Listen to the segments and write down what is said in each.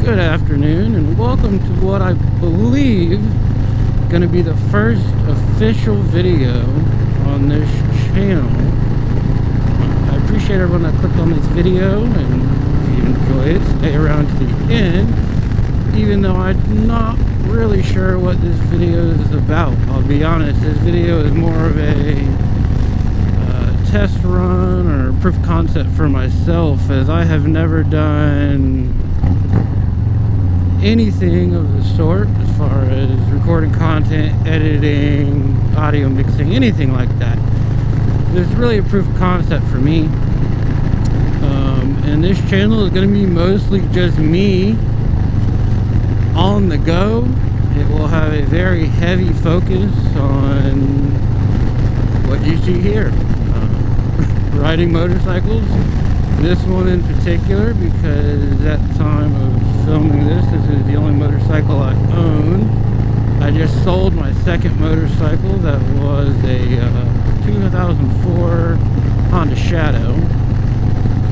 Good afternoon, and welcome to what I believe going to be the first official video on this channel. I appreciate everyone that clicked on this video, and if you enjoy it, stay around to the end, even though I'm not really sure what this video is about. I'll be honest, this video is more of a test run or proof of concept for myself, as I have never done anything of the sort as far as recording content, editing, audio mixing, anything like that. It's really a proof of concept for me, and this channel is going to be mostly just me on the go. It will have a very heavy focus on what you see here, riding motorcycles. This one in particular, because at the time of filming this is the only motorcycle I own. I just sold my second motorcycle. That was a 2004 Honda Shadow.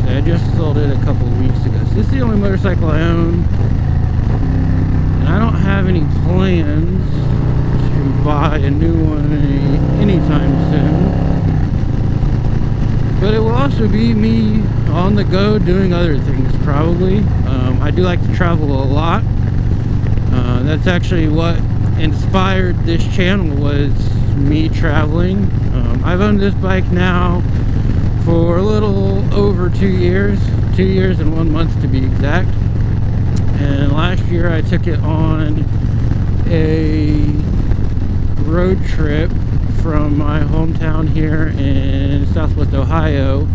So I just sold it a couple of weeks ago. So this is the only motorcycle I own, and I don't have any plans to buy a new one anytime soon. But it will also be me on the go doing other things, probably. I do like to travel a lot. That's actually what inspired this channel, was me traveling. I've owned this bike now for a little over 2 years. 2 years and 1 month to be exact. And last year I took it on a road trip from my hometown here in Southwest Ohio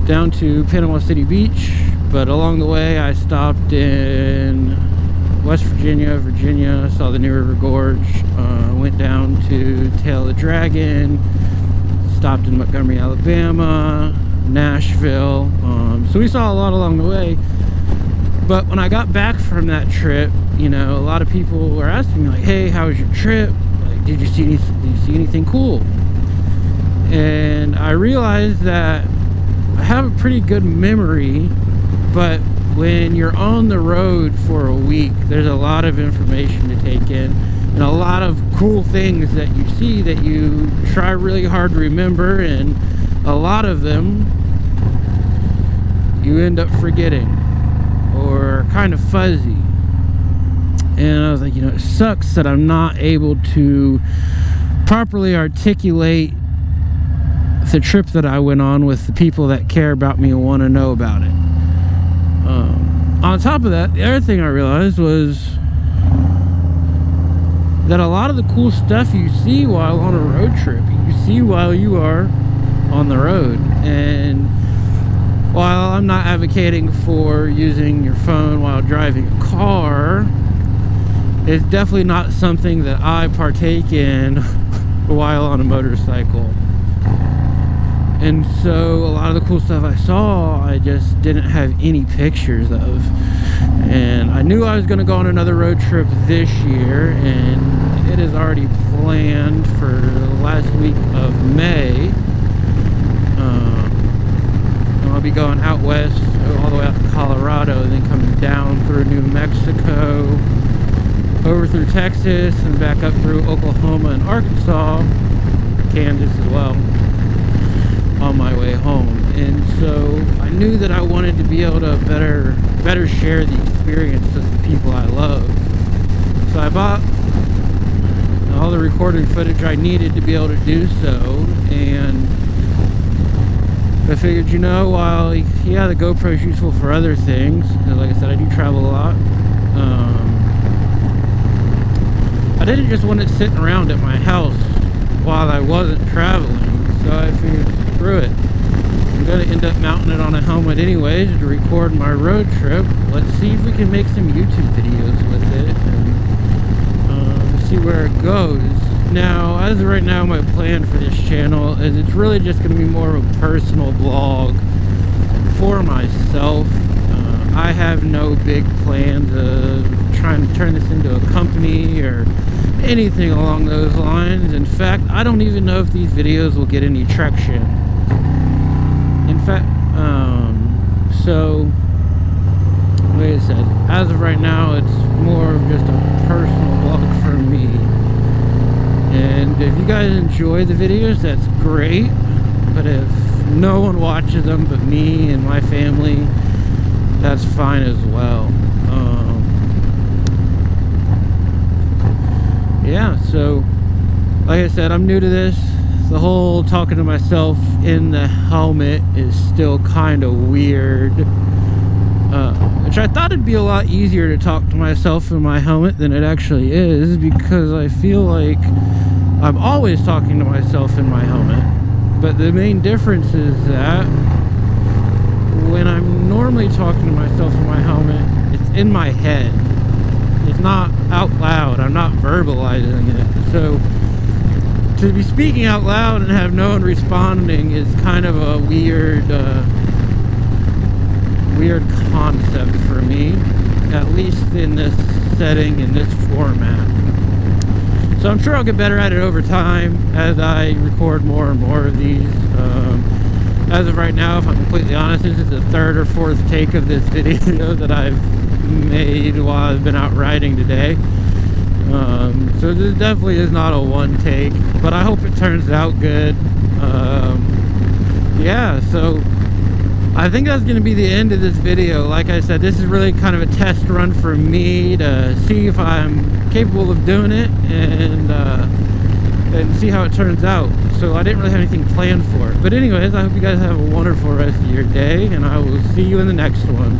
down to Panama City Beach. But along the way I stopped in West Virginia, saw the New River Gorge, went down to Tail of the Dragon, stopped in Montgomery, Alabama, Nashville. So we saw a lot along the way. But when I got back from that trip, you know, a lot of people were asking me, like, hey, how was your trip? Did you see anything cool? And I realized that I have a pretty good memory, but when you're on the road for a week, there's a lot of information to take in and a lot of cool things that you see that you try really hard to remember, and a lot of them you end up forgetting or kind of fuzzy. And I was like, you know, it sucks that I'm not able to properly articulate the trip that I went on with the people that care about me and want to know about it. On top of that, the other thing I realized was that a lot of the cool stuff you see while on a road trip, you see while you are on the road. And while I'm not advocating for using your phone while driving a car, it's definitely not something that I partake in while on a motorcycle. And so a lot of the cool stuff I saw, I just didn't have any pictures of. And I knew I was going to go on another road trip this year, and it is already planned for the last week of May. And I'll be going out west, all the way out to Colorado, and then coming down through New Mexico, over through Texas, and back up through Oklahoma and Arkansas, Kansas as well, on my way home. And so I knew that I wanted to be able to better share the experience with the people I love. So I bought all the recording footage I needed to be able to do so, and I figured, you know, while yeah, the GoPro's useful for other things, because like I said, I do travel a lot, I didn't just want it sitting around at my house while I wasn't traveling. So I figured, screw it, I'm going to end up mounting it on a helmet anyways to record my road trip. Let's see if we can make some YouTube videos with it, and see where it goes. Now, as of right now, my plan for this channel is it's really just going to be more of a personal blog for myself. I have no big plans of trying to turn this into a company or anything along those lines. In fact, I don't even know if these videos will get any traction. In fact, so as of right now, it's more of just a personal blog for me. And if you guys enjoy the videos, that's great. But if no one watches them but me and my family, that's fine as well. Yeah, so like I said, I'm new to this. The whole talking to myself in the helmet is still kind of weird. Which I thought it'd be a lot easier to talk to myself in my helmet than it actually is, because I feel like I'm always talking to myself in my helmet. But the main difference is that when I'm normally talking to myself in my helmet, it's in my head. It's not out loud. I'm not verbalizing it. So to be speaking out loud and have no one responding is kind of a weird concept for me, at least in this setting, in this format. So I'm sure I'll get better at it over time as I record more and more of these. As of right now, if I'm completely honest, this is the third or fourth take of this video that I've made while I've been out riding today. So this definitely is not a one take, but I hope it turns out good. Yeah, so I think that's going to be the end of this video. Like I said, this is really kind of a test run for me to see if I'm capable of doing it and see how it turns out. So I didn't really have anything planned for it. But anyways, I hope you guys have a wonderful rest of your day, and I will see you in the next one.